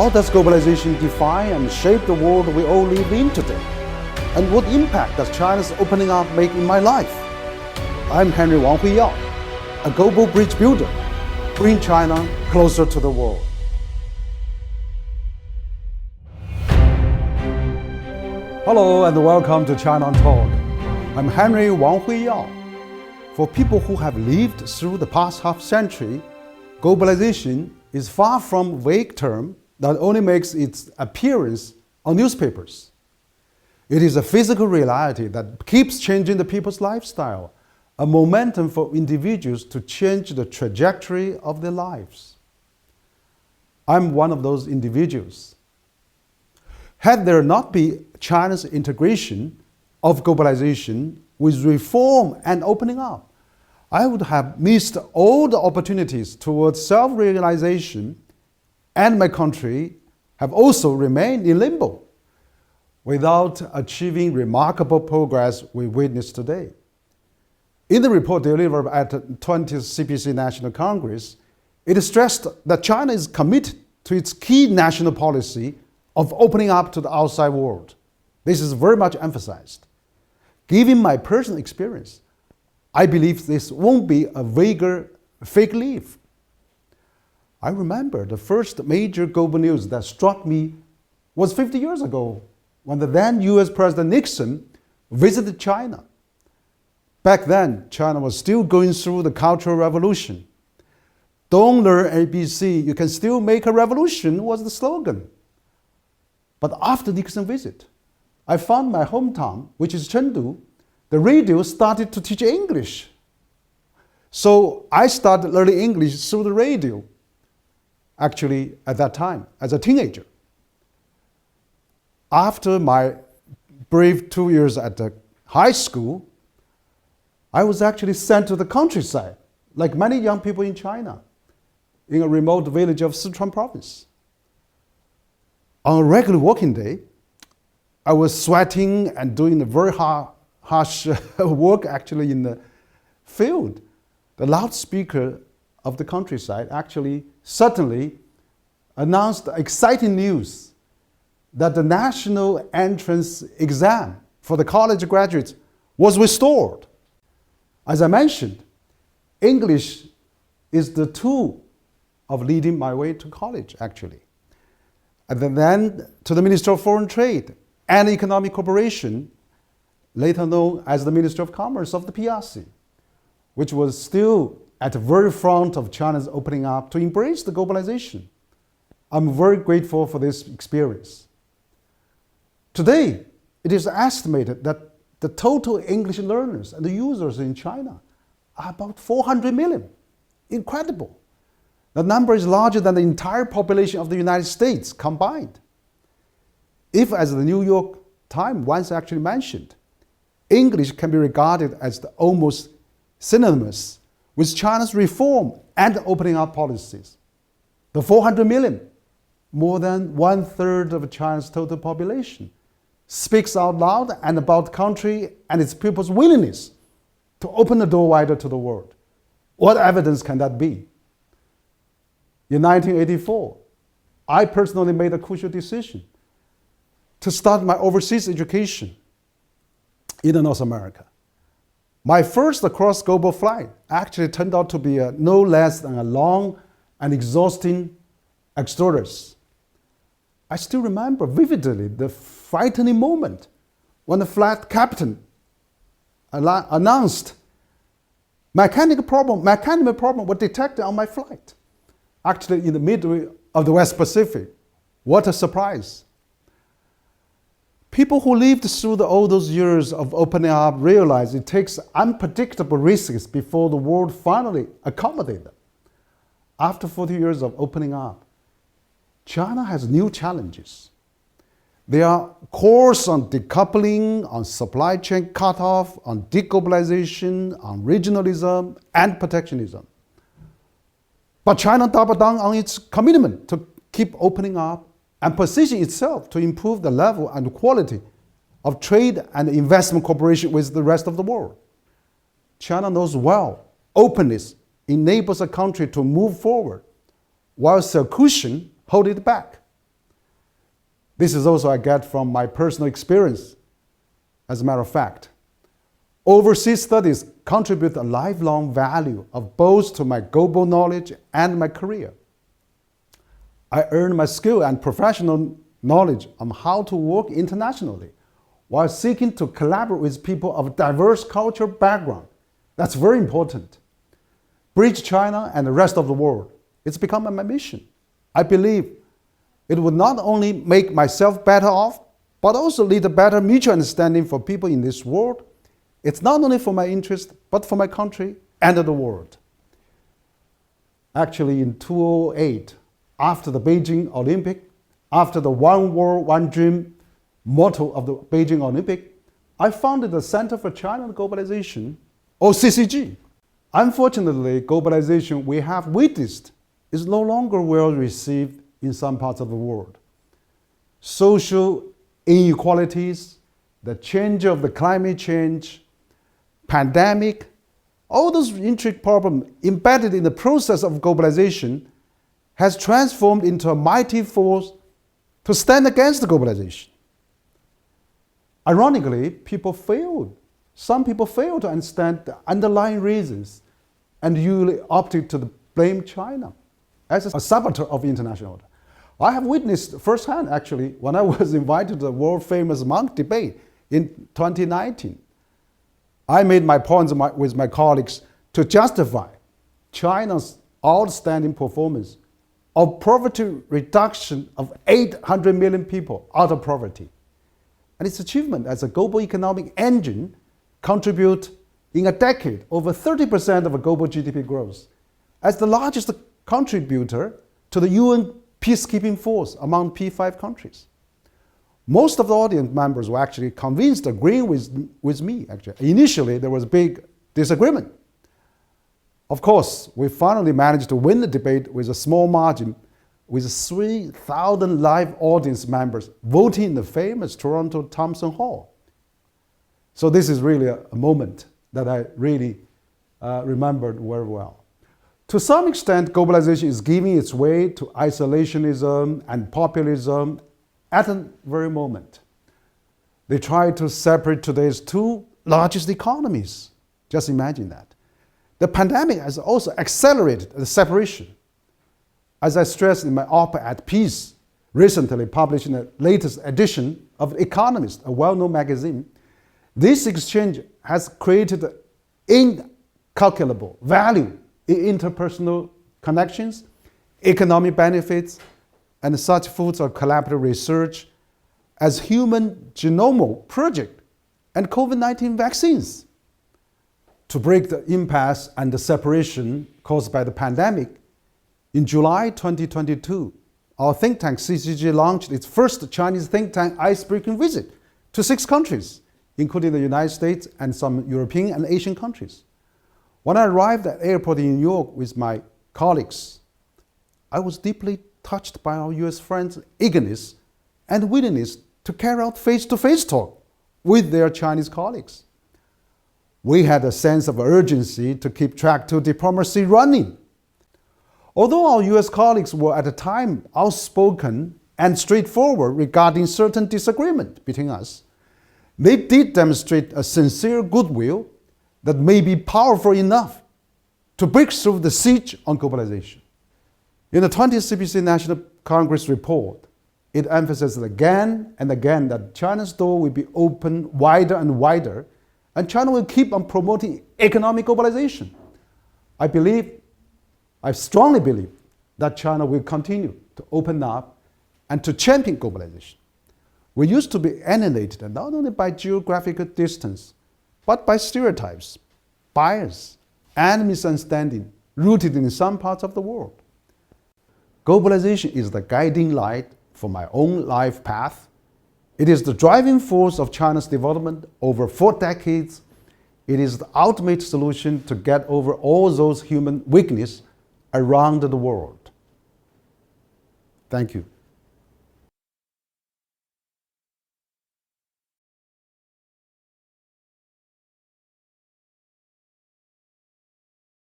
How does globalization define and shape the world we all live in today? And what impact does China's opening up make in my life? I'm Wang Huiyao, a global bridge builder, bringing China closer to the world. Hello and welcome to China Talk. I'm Wang Huiyao. For people who have lived through the past half century, globalization is far from a vague term that only makes its appearance on newspapers. It is a physical reality that keeps changing the people's lifestyle, a momentum for individuals to change the trajectory of their lives. I'm one of those individuals. Had there not been China's integration of globalization with reform and opening up, I would have missed all the opportunities towards self-realization, and my country have also remained in limbo without achieving remarkable progress we witness today. In the report delivered at the 20th CPC National Congress, it stressed that China is committed to its key national policy of opening up to the outside world. This is very much emphasized. Given my personal experience, I believe this won't be a vague fake leaf. I remember the first major global news that struck me was 50 years ago when the then US President Nixon visited China. Back then, China was still going through the Cultural Revolution. Don't learn ABC, you can still make a revolution was the slogan. But after Nixon's visit, I found my hometown, which is Chengdu, the radio started to teach English. So I started learning English through the radio, actually at that time, as a teenager. After my brief 2 years at the high school, I was actually sent to the countryside, like many young people in China, in a remote village of Sichuan province. On a regular working day, I was sweating and doing a very harsh work actually in the field. The loudspeaker of the countryside actually suddenly announced exciting news that the national entrance exam for the college graduates was restored. As I mentioned, English is the tool of leading my way to college actually. And then to the Ministry of Foreign Trade and Economic Cooperation, later known as the Ministry of Commerce of the PRC, which was still at the very front of China's opening up to embrace the globalization. I'm very grateful for this experience. Today, it is estimated that the total English learners and the users in China are about 400 million. Incredible. The number is larger than the entire population of the United States combined. If, as the New York Times once actually mentioned, English can be regarded as the almost synonymous with China's reform and opening up policies. The 400 million, more than 1/3 of China's total population, speaks out loud and about the country and its people's willingness to open the door wider to the world. What evidence can that be? In 1984, I personally made a crucial decision to start my overseas education in North America. My first cross-global flight actually turned out to be no less than a long and exhausting exodus. I still remember vividly the frightening moment when the flight captain announced mechanical problem was detected on my flight, actually in the middle of the West Pacific. What a surprise. People who lived through all those years of opening up realize it takes unpredictable risks before the world finally accommodates them. After 40 years of opening up, China has new challenges. There are calls on decoupling, on supply chain cutoff, on deglobalization, on regionalism and protectionism. But China doubled down on its commitment to keep opening up and position itself to improve the level and quality of trade and investment cooperation with the rest of the world. China knows well openness enables a country to move forward, while seclusion holds it back. This is also I get from my personal experience. As a matter of fact, overseas studies contribute a lifelong value of both to my global knowledge and my career. I earned my skill and professional knowledge on how to work internationally while seeking to collaborate with people of diverse cultural background. That's very important. Bridge China and the rest of the world. It's become my mission. I believe it would not only make myself better off, but also lead a better mutual understanding for people in this world. It's not only for my interest, but for my country and the world. Actually, in 2008, after the Beijing Olympic, after the One World, One Dream motto of the Beijing Olympic, I founded the Center for China and Globalization, or CCG. Unfortunately, globalization we have witnessed is no longer well received in some parts of the world. Social inequalities, the change of the climate change, pandemic, all those intricate problems embedded in the process of globalization has transformed into a mighty force to stand against the globalization. Ironically, some people failed to understand the underlying reasons and usually opted to blame China as a saboteur of international order. I have witnessed firsthand, actually, when I was invited to the world-famous Monk debate in 2019. I made my points with my colleagues to justify China's outstanding performance of poverty reduction of 800 million people out of poverty. And its achievement as a global economic engine contribute in a decade over 30% of global GDP growth as the largest contributor to the UN peacekeeping force among P5 countries. Most of the audience members were actually convinced, agreeing with me, actually. Initially, there was a big disagreement. Of course, we finally managed to win the debate with a small margin, with 3,000 live audience members voting in the famous Toronto Thomson Hall. So this is really a moment that I really remembered very well. To some extent, globalization is giving its way to isolationism and populism at the very moment. They try to separate today's two largest economies. Just imagine that. The pandemic has also accelerated the separation. As I stressed in my op-ed piece, recently published in the latest edition of The Economist, a well-known magazine, this exchange has created incalculable value in interpersonal connections, economic benefits, and such fields of collaborative research as Human Genome Project and COVID-19 vaccines. To break the impasse and the separation caused by the pandemic, in July 2022, our think tank CCG launched its first Chinese think tank ice-breaking visit to 6 countries, including the United States and some European and Asian countries. When I arrived at the airport in New York with my colleagues, I was deeply touched by our US friends' eagerness and willingness to carry out face-to-face talk with their Chinese colleagues. We had a sense of urgency to keep track to diplomacy running. Although our US colleagues were at the time outspoken and straightforward regarding certain disagreement between us, they did demonstrate a sincere goodwill that may be powerful enough to break through the siege on globalization. In the 20th CPC National Congress report, it emphasizes again and again that China's door will be open wider and wider, and China will keep on promoting economic globalization. I strongly believe that China will continue to open up and to champion globalization. We used to be alienated not only by geographical distance, but by stereotypes, bias, and misunderstanding rooted in some parts of the world. Globalization is the guiding light for my own life path. It is the driving force of China's development over 4 decades. It is the ultimate solution to get over all those human weaknesses around the world. Thank you.